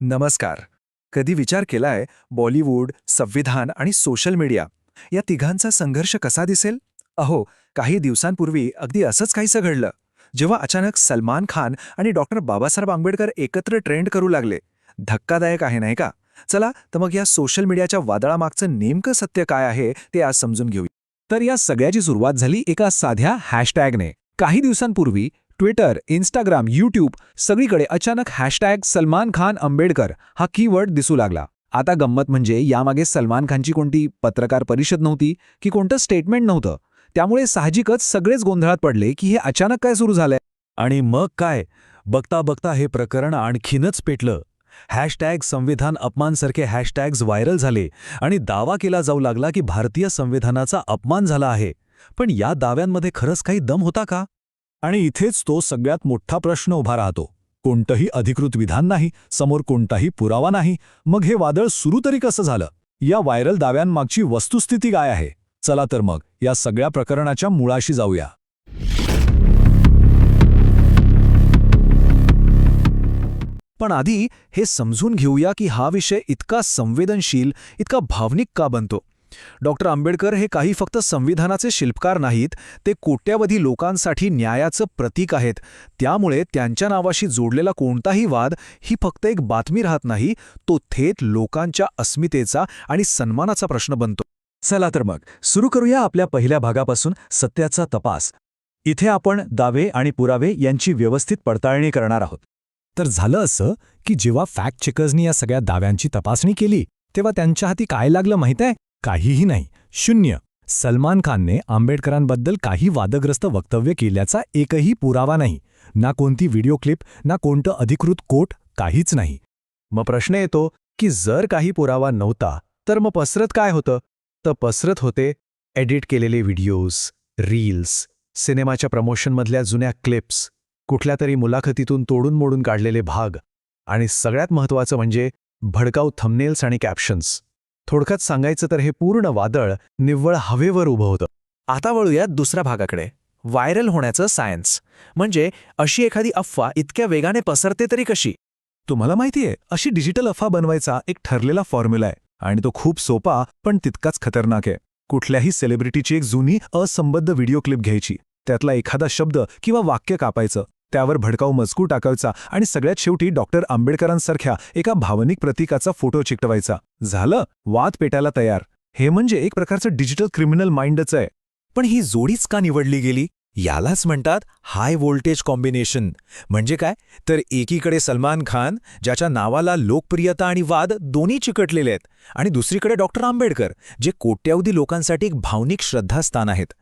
नमस्कार. कधी विचार केलाय बॉलिवूड, संविधान आणि सोशल मीडिया या तिघांचा संघर्ष कसा दिसेल? अहो, काही दिवसांपूर्वी अगदी असंच काहीसं घडलं, जेव्हा अचानक सलमान खान आणि डॉक्टर बाबासाहेब आंबेडकर एकत्र ट्रेंड करू लागले. धक्कादायक आहे नाही का? चला तर मग या सोशल मीडियाच्या वादळामागचं नेमकं सत्य काय आहे ते आज समजून घेऊ. तर या सगळ्याची सुरुवात झाली एका साध्या हॅशटॅगने. काही दिवसांपूर्वी ट्विटर, इंस्टाग्राम, यूट्यूब सगळीकडे अचानक हॅशटॅग सलमान खान आंबेडकर हा कीवर्ड दिसू लागला. आता गंमत म्हणजे यामागे सलमान खानची कोणती पत्रकार परिषद नव्हती की कोणतं स्टेटमेंट नव्हतं. त्यामुळे साहजिकच सगळेच गोंधळात पडले की हे अचानक काय सुरू झालंय. आणि मग काय, बघता बघता हे प्रकरण आणखीनच पेटलं. हॅशटॅग संविधान अपमानसारखे हॅशटॅग्स व्हायरल झाले आणि दावा केला जाऊ लागला की भारतीय संविधानाचा अपमान झाला आहे. पण या दाव्यांमध्ये खरंच काही दम होता का? आणि इथेच तो सगळ्यात मोठा प्रश्न उभा राहतो. कोणतंही अधिकृत विधान नाही, समोर कोणताही पुरावा नाही, मग हे वादळ सुरू तरी कसं झालं? या व्हायरल दाव्यांमागची वस्तुस्थिती काय आहे? चला तर मग या सगळ्या प्रकरणाच्या मुळाशी जाऊया. पण आधी हे समजून घेऊया की हा विषय इतका संवेदनशील, इतका भावनिक का बनतो. डॉक्टर आंबेडकर हे काही फक्त संविधानाचे शिल्पकार नाहीत, ते कोट्यावधी लोकांसाठी न्यायाचं प्रतीक आहेत. त्यामुळे त्यांच्या नावाशी जोडलेला कोणताही वाद ही फक्त एक बातमी राहत नाही, तो थेट लोकांच्या अस्मितेचा आणि सन्मानाचा प्रश्न बनतो. चला तर मग सुरू करूया आपल्या पहिल्या भागापासून, सत्याचा तपास. इथे आपण दावे आणि पुरावे यांची व्यवस्थित पडताळणी करणार आहोत. तर झालं असं की जेव्हा फॅक्ट चेकर्सनी या सगळ्या दाव्यांची तपासणी केली तेव्हा त्यांच्या हाती काय लागलं माहीत आहे? काहीही नाही, शून्य. सलमान खानने आंबेडकरांबद्दल काही वादग्रस्त वक्तव्य केल्याचा एकही पुरावा नाही. ना कोणती व्हिडिओ क्लिप, ना कोणतं अधिकृत कोट, काहीच नाही. मग प्रश्न येतो की जर काही पुरावा नव्हता तर मग पसरत काय होतं? तर पसरत होते एडिट केलेले व्हिडिओज, रील्स, सिनेमाच्या प्रमोशनमधल्या जुन्या क्लिप्स, कुठल्या तरी मुलाखतीतून तोडून मोडून काढलेले भाग, आणि सगळ्यात महत्त्वाचं म्हणजे भडकाऊ थंबनेल्स आणि कॅप्शन्स. थोडक्यात सांगायचं तर हे पूर्ण वादळ निव्वळ हवेवर उभं होतं. आता वळूयात दुसऱ्या भागाकडे, व्हायरल होण्याचं सायन्स. म्हणजे अशी एखादी अफवा इतक्या वेगाने पसरते तरी कशी? तुम्हाला माहितीये, अशी डिजिटल अफवा बनवायचा एक ठरलेला फॉर्म्युला आहे, आणि तो खूप सोपा पण तितकाच खतरनाक आहे. कुठल्याही सेलिब्रिटीची एक जुनी असंबद्ध व्हिडिओ क्लिप घ्यायची, त्यातला एखादा शब्द किंवा वाक्य कापायचं, त्यावर भडकाऊ मजकूर टाकायचा आणि सगळ्यात शेवटी डॉक्टर आंबेडकरांसारख्या एका भावनिक प्रतीकाचा फोटो चिकटवायचा. झालं, वाद पेटायला तयार. हे म्हणजे एक प्रकारचं डिजिटल क्रिमिनल माइंडच आहे. पण ही जोडीच का निवडली गेली? यालाच म्हणतात हाय व्होल्टेज कॉम्बिनेशन. म्हणजे काय तर एकीकडे सलमान खान, ज्याच्या नावाला लोकप्रियता आणि वाद दोन्ही चिकटलेले आहेत, आणि दुसरीकडे डॉक्टर आंबेडकर, जे कोट्यावधी लोकांसाठी एक भावनिक श्रद्धास्थान आहेत.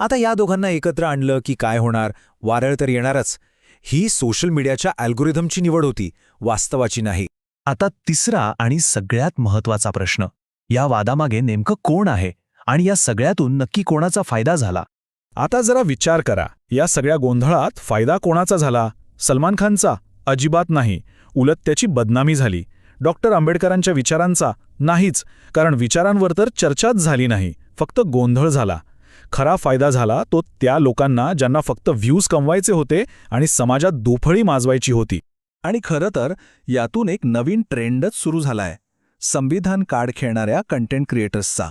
आता या दोघांना एकत्र आणलं की काय होणार? वादळ तर येणारच. ही सोशल मीडियाच्या अल्गोरिथमची निवड होती, वास्तवाची नाही. आता तिसरा आणि सगळ्यात महत्त्वाचा प्रश्न, या वादामागे नेमकं कोण आहे आणि या सगळ्यातून नक्की कोणाचा फायदा झाला? आता जरा विचार करा, या सगळ्या गोंधळात फायदा कोणाचा झाला? सलमान खानचा? अजिबात नाही. उलट त्याची बदनामी झाली. डॉक्टर आंबेडकरांच्या विचारांचा? नाहीच, कारण विचारांवर तर चर्चाच झाली नाही, फक्त गोंधळ झाला. खरा फायदा झाला तो त्या लोकांना ज्यांना फक्त व्ह्यूज कमवायचे होते आणि समाजात दुफळी माजवायची होती. आणि खरं तर यातून एक नवीन ट्रेंडच सुरू झालाय, संविधान कार्ड खेळणाऱ्या कंटेंट क्रिएटर्सचा.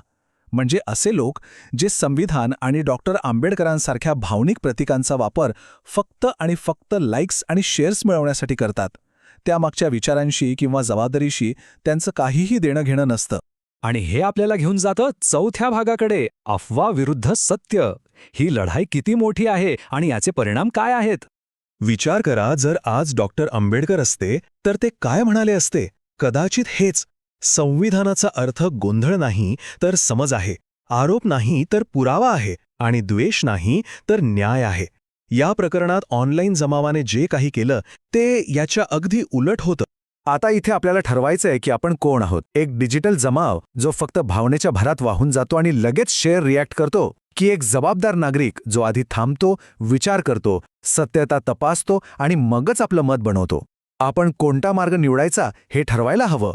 म्हणजे असे लोक जे संविधान आणि डॉक्टर आंबेडकरांसारख्या भावनिक प्रतीकांचा वापर फक्त आणि फक्त लाईक्स आणि शेअर्स मिळवण्यासाठी करतात. त्यामागच्या विचारांशी किंवा जबाबदारीशी त्यांचं काहीही देणं घेणं नसतं. आणि हे आपल्याला घेऊन जातं चौथ्या भागाकडे, अफवा विरुद्ध सत्य. ही लढाई किती मोठी आहे आणि याचे परिणाम काय आहेत? विचार करा, जर आज डॉक्टर आंबेडकर असते तर ते काय म्हणाले असते? कदाचित हेच, संविधानाचा अर्थ गोंधळ नाही तर समज आहे, आरोप नाही तर पुरावा आहे, आणि द्वेष नाही तर न्याय आहे. या प्रकरणात ऑनलाईन जमावाने जे काही केलं ते याच्या अगदी उलट होतं. आता इथे आपल्याला ठरवायचंय की आपण कोण आहोत. एक डिजिटल जमाव जो फक्त भावनेच्या भरात वाहून जातो आणि लगेच शेअर रिॲक्ट करतो, की एक जबाबदार नागरिक जो आधी थांबतो, विचार करतो, सत्यता तपासतो आणि मगच आपलं मत बनवतो. आपण कोणता मार्ग निवडायचा हे ठरवायला हवं.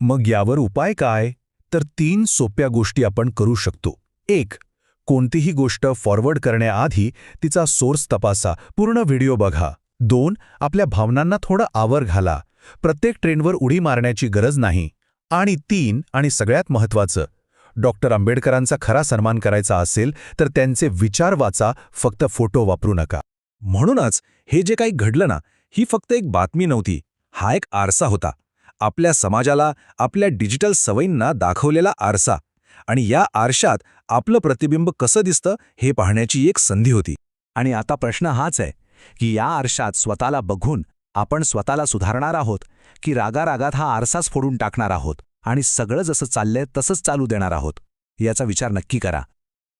मग यावर उपाय काय? तर 3 सोप्या गोष्टी आपण करू शकतो. 1. कोणतीही गोष्ट फॉरवर्ड करण्याआधी तिचा सोर्स तपासा, पूर्ण व्हिडिओ बघा. 2. आपल्या भावनांना थोडं आवर घाला. प्रत्येक ट्रेंडवर उडी मारण्याची गरज नाही. आणि 3 आणि सगळ्यात महत्त्वाचं, डॉक्टर आंबेडकरांचा खरा सन्मान करायचा असेल तर त्यांचे विचार वाचा, फक्त फोटो वापरू नका. म्हणूनच हे जे काही घडलं ना, ही फक्त एक बातमी नव्हती. हा एक आरसा होता. आपल्या समाजाला, आपल्या डिजिटल सवयींना दाखवलेला आरसा. आणि या आरशात आपलं प्रतिबिंब कसं दिसतं हे पाहण्याची एक संधी होती. आणि आता प्रश्न हाच आहे की या आरशात स्वतःला बघून आपण स्वतःला सुधारणार आहोत की रागारागात हा आरसाच फोडून टाकणार आहोत आणि सगळं जसं चाललंय तसंच चालू देणार आहोत. याचा विचार नक्की करा.